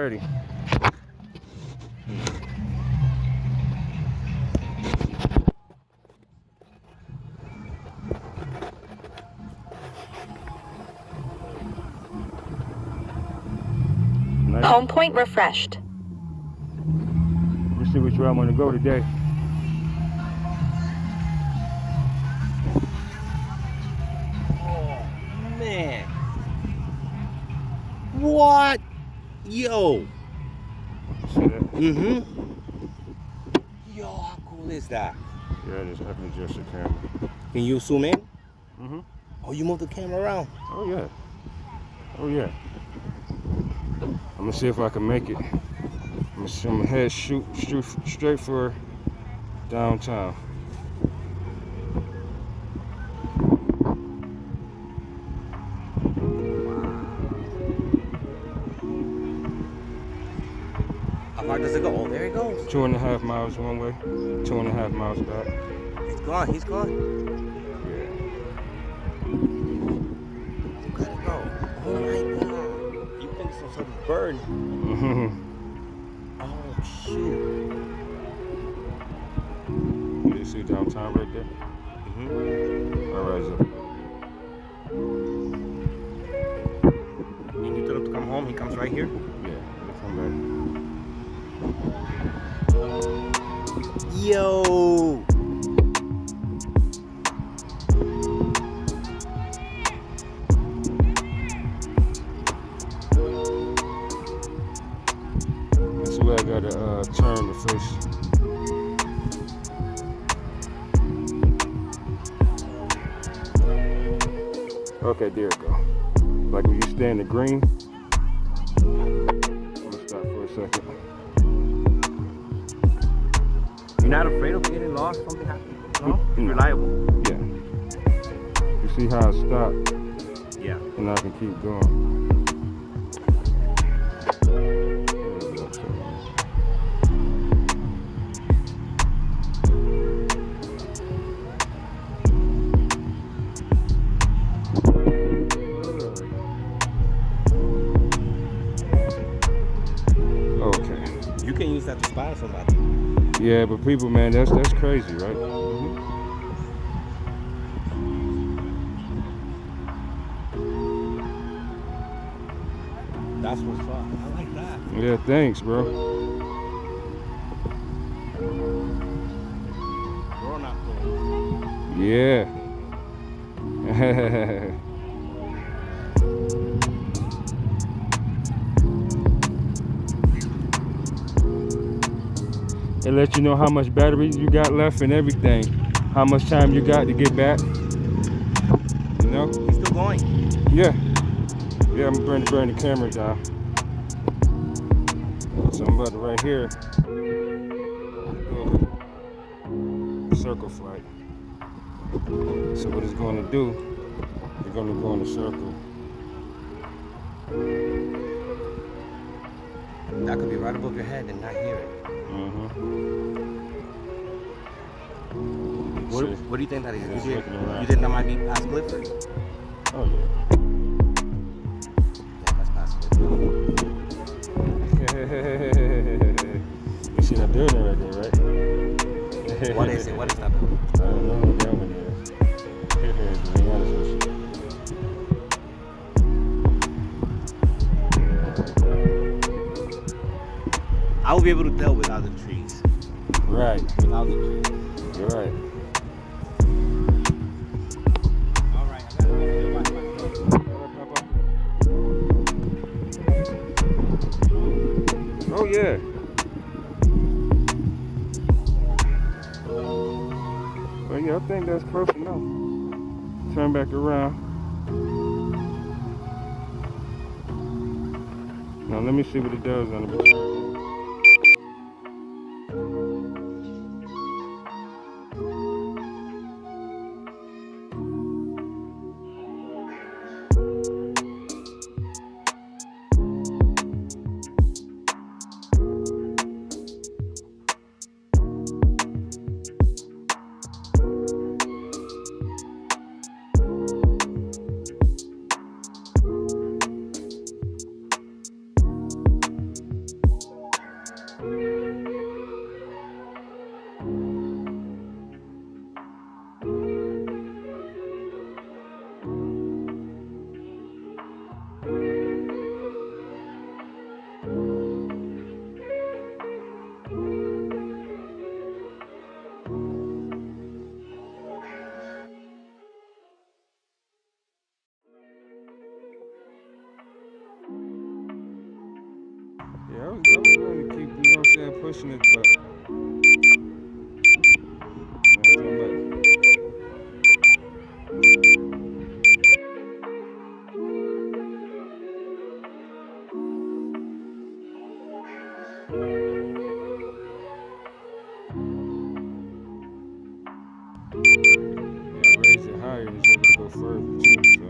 already. Nice. Home point refreshed. Let's see which way I'm gonna go today. Oh man. What? Yo. See that? Mm-hmm. Yo, how cool is that? Yeah, I just adjust the camera. Can you zoom in? Mm-hmm. Oh, you move the camera around? Oh yeah. Oh yeah. I'm gonna see if I can make it. I'm gonna head shoot straight for downtown. How far does it go? Oh, there it goes. 2.5 miles one way, 2.5 miles back. He's gone. He's gone. Yeah. Look at it go. Oh my God. You think some sort of bird? Mm-hmm. Oh shoot. You see downtown right there? Mm-hmm. All right, so. And you tell him to come home. He comes right here. Yeah, he'll come back. Yo. That's where I gotta turn the face. Okay, there it go. Like when you stay in the green. I'm gonna stop for a second. You're not afraid of getting lost? Something happening? No? You're No. reliable. Yeah. You see how I stop Yeah. and I can keep going. Okay. You can use that to spy somebody. Yeah, but people, man, that's crazy, right? That's what's up. I like that. Yeah, thanks, bro. Grown up though. Yeah. It lets you know how much battery you got left and everything. How much time you got to get back. You know? He's still going. Yeah. Yeah, I'm going to burn the camera down. So I'm about to right here. Circle flight. So what it's going to do, you're going to go in a circle. That could be right above your head and not hear it. Mm-hmm. What do you think that is? Just You looking around. think that might be past Clifford? Oh yeah. Yeah, that's past Clifford. You see that building right there, right? What is it? What is that building? I don't know what that one is. To be honest with you. I will be able to tell without the trees. Right. Without the trees. You're right. All right. I gotta go to watch my phone. Oh yeah. Well, yeah, I think that's close enough. Turn back around. Now let me see what it does on the return. pushing it, but yeah, jump back. Yeah, raise it higher, he's able to go further too. So.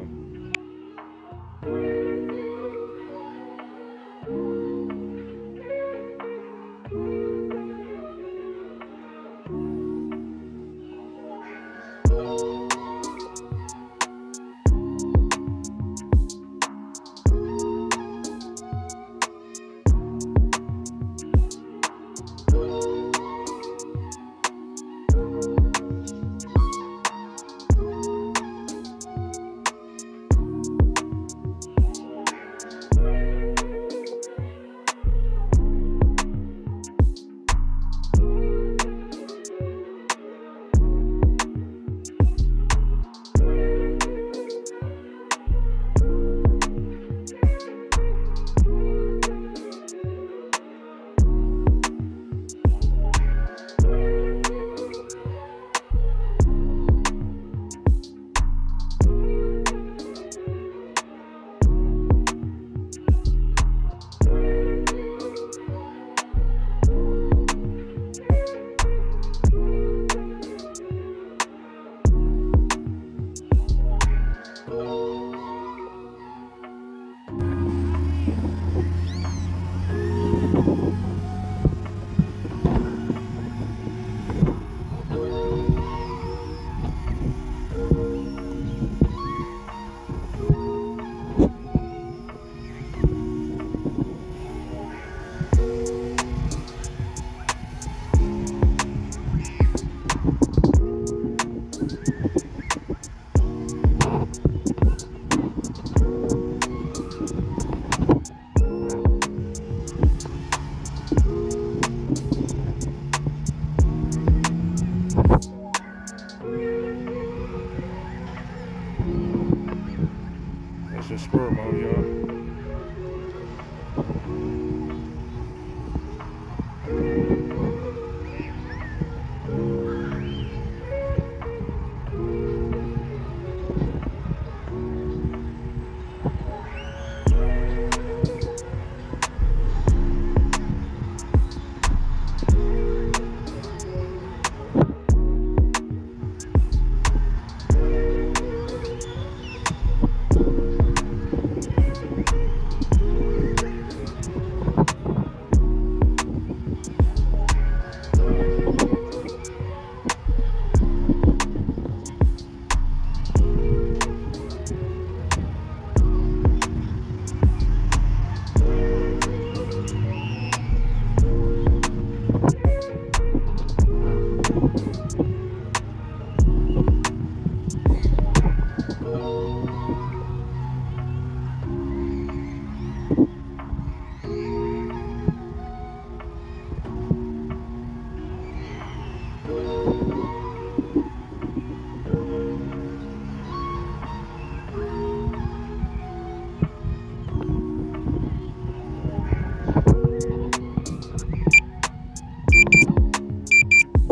That's just sport mode, y'all.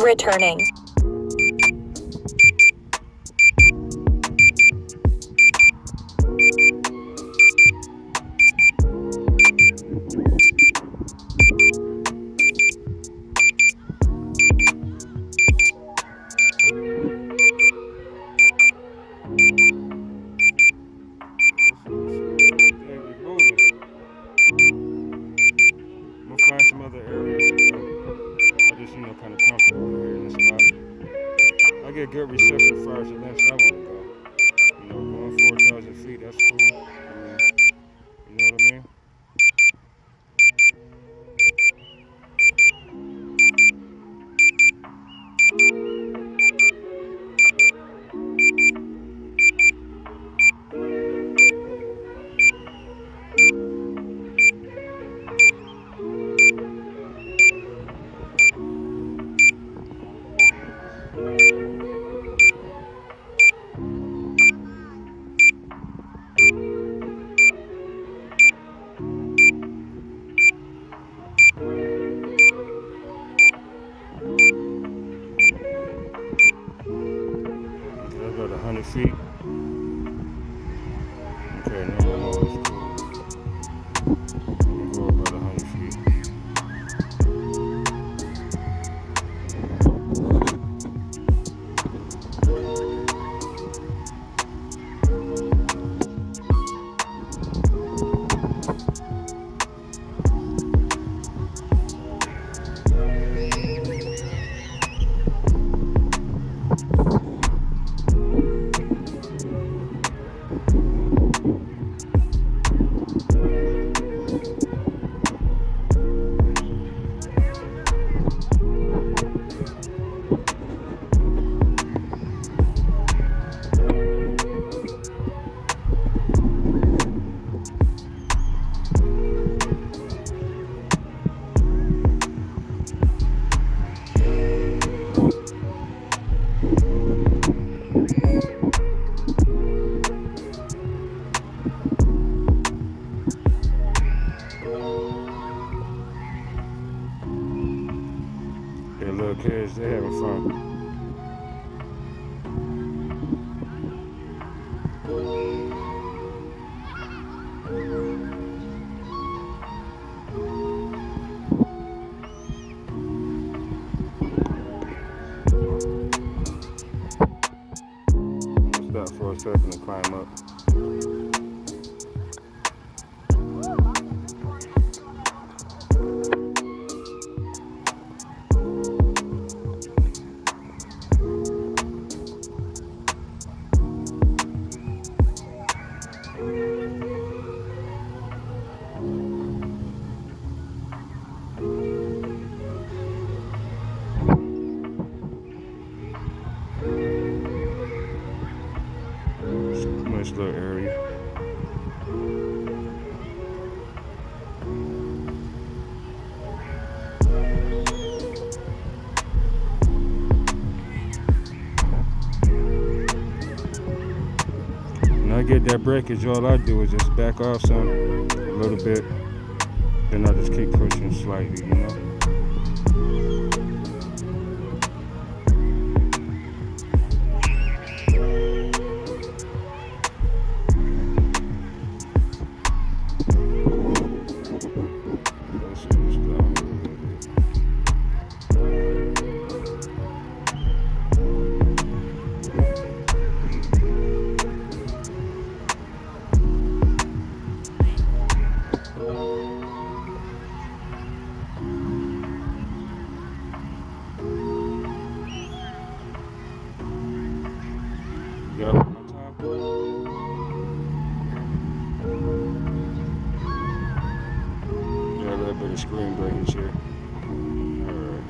Returning. I'm gonna find some other areas to go. I just, kind of comfortable over here in this spot. I get good reception as far as the lengths I want to go. Going 4,000 feet, that's cool. I mean, you know what I mean? kids, they having fun. Stop for a second and climb up. It's a nice little area. When I get that breakage, all I do is just back off some a little bit, then I just keep pushing slightly, you know. Let's see what's going You got it one time? Yeah, a little bit of screen breakage here. Alright.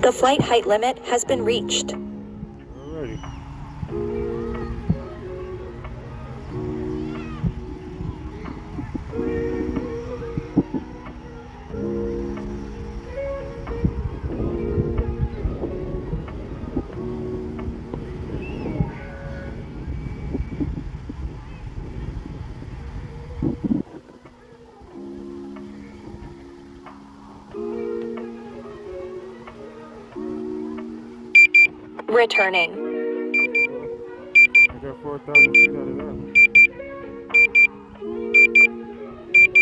The flight height limit has been reached. Alrighty. Returning. I got 4,000 feet out of that.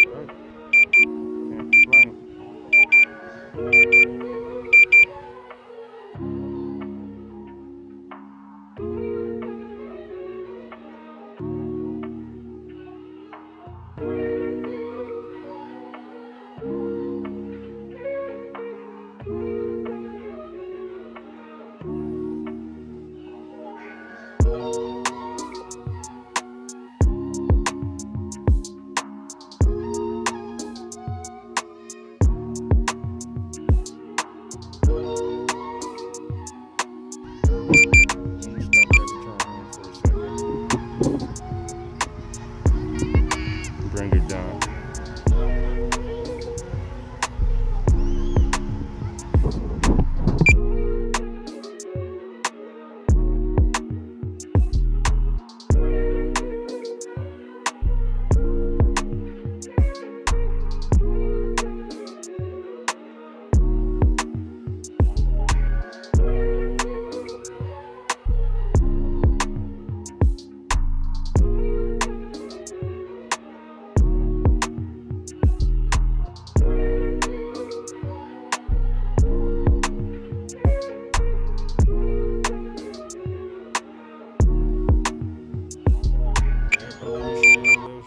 Alright. Can't complain. Bring it down.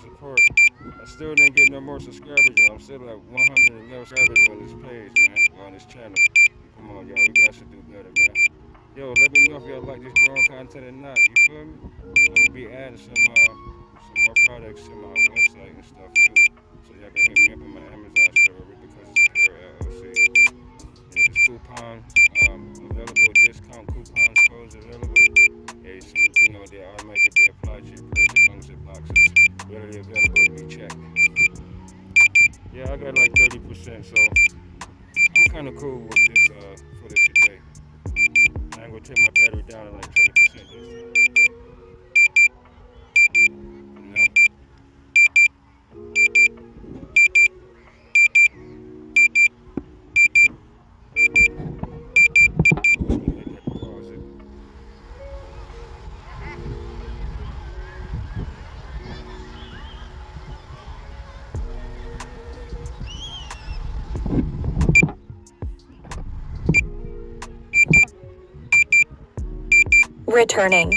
Support. I still didn't get no more subscribers, y'all. I'm still at 111 subscribers on this page, man, on this channel. Come on, y'all. We got to do better, man. Yo, let me know if y'all like this drone content or not. You feel me? I'm gonna be adding some more products to my website and stuff too, so y'all can hit me up on my Amazon store because it's a pure LLC. And there's coupon available, discount coupons, codes available. Yeah, some, they automatically be applied to your purchase as long as it boxes Returning.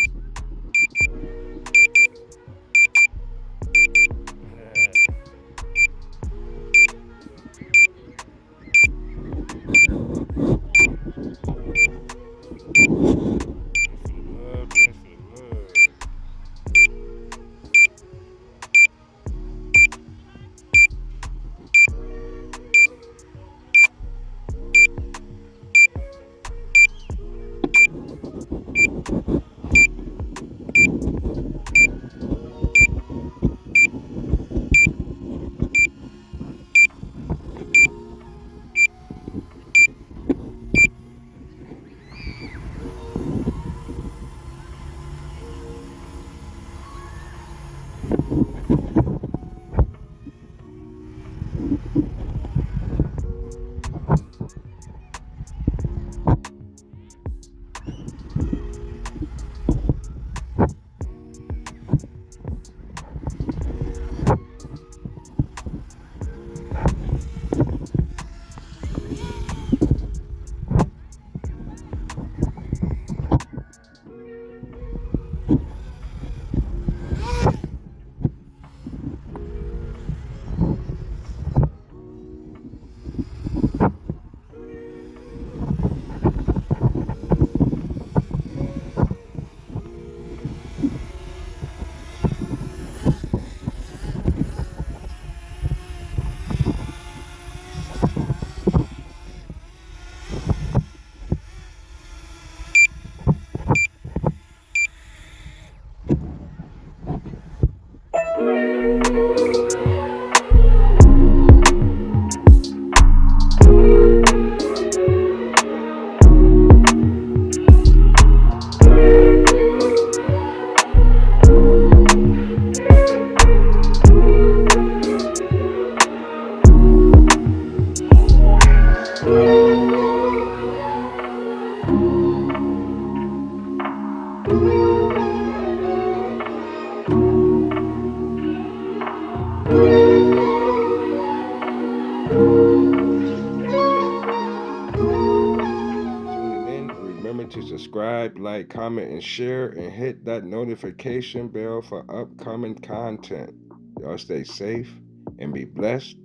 Remember to subscribe, like, comment, and share, and hit that notification bell for upcoming content. Y'all stay safe and be blessed.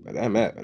But I'm at.